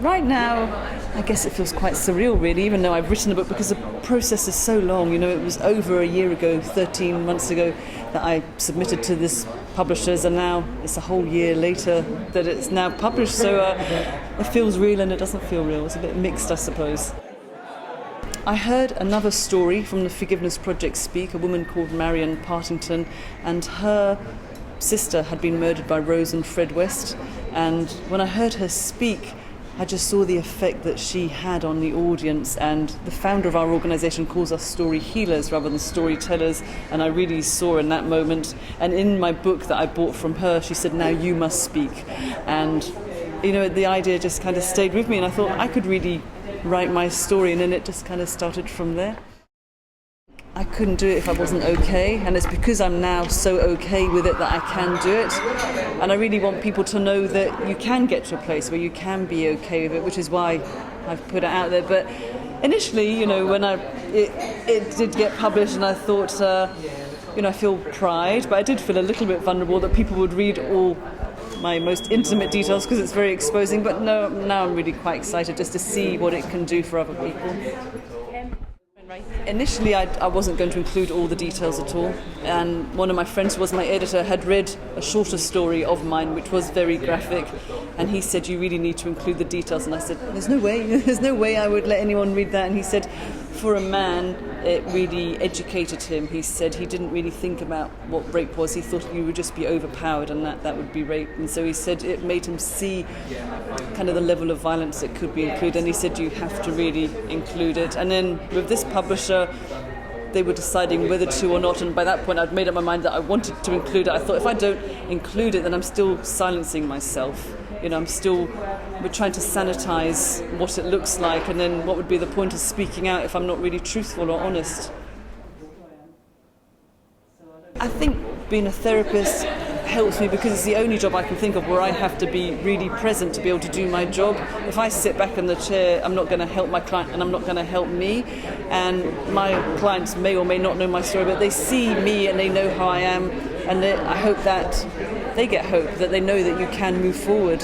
Right now, I guess it feels quite surreal, really, even though I've written a book, because the process is so long. You know, it was over a year ago, 13 months ago, that I submitted to this publishers, and now it's a whole year later that it's now published. So it feels real and it doesn't feel real. It's a bit mixed, I suppose. I heard another story from the Forgiveness Project speak, a woman called Marion Partington, and her sister had been murdered by Rose and Fred West. And when I heard her speak, I just saw the effect that she had on the audience, and the founder of our organisation calls us story healers rather than storytellers, and I really saw in that moment. And in my book that I bought from her, she said, "Now you must speak." And you know, the idea just kind of stayed with me, and I thought I could really write my story, and then it just kind of started from there. I couldn't do it if I wasn't okay, and it's because I'm now so okay with it that I can do it. And I really want people to know that you can get to a place where you can be okay with it, which is why I've put it out there. But initially, you know, when it did get published, and I thought, you know, I feel pride, but I did feel a little bit vulnerable that people would read all my most intimate details because it's very exposing. But no, now I'm really quite excited just to see what it can do for other people. Initially, I wasn't going to include all the details at all, and one of my friends who was my editor had read a shorter story of mine which was very graphic, and he said, "You really need to include the details." And I said, there's no way I would let anyone read that. And he said, for a man, it really educated him. He said he didn't really think about what rape was. He thought you would just be overpowered and that would be rape. And so he said it made him see kind of the level of violence that could be included. And he said you have to really include it. And then with this publisher, they were deciding whether to or not, and by that point I'd made up my mind that I wanted to include it. I thought if I don't include it, then I'm still silencing myself. You know, we're trying to sanitize what it looks like, and then what would be the point of speaking out if I'm not really truthful or honest? I think being a therapist helps me because it's the only job I can think of where I have to be really present to be able to do my job. If I sit back in the chair, I'm not going to help my client, and I'm not going to help me. And my clients may or may not know my story, but they see me and they know how I am, and I hope that they get hope, that they know that you can move forward.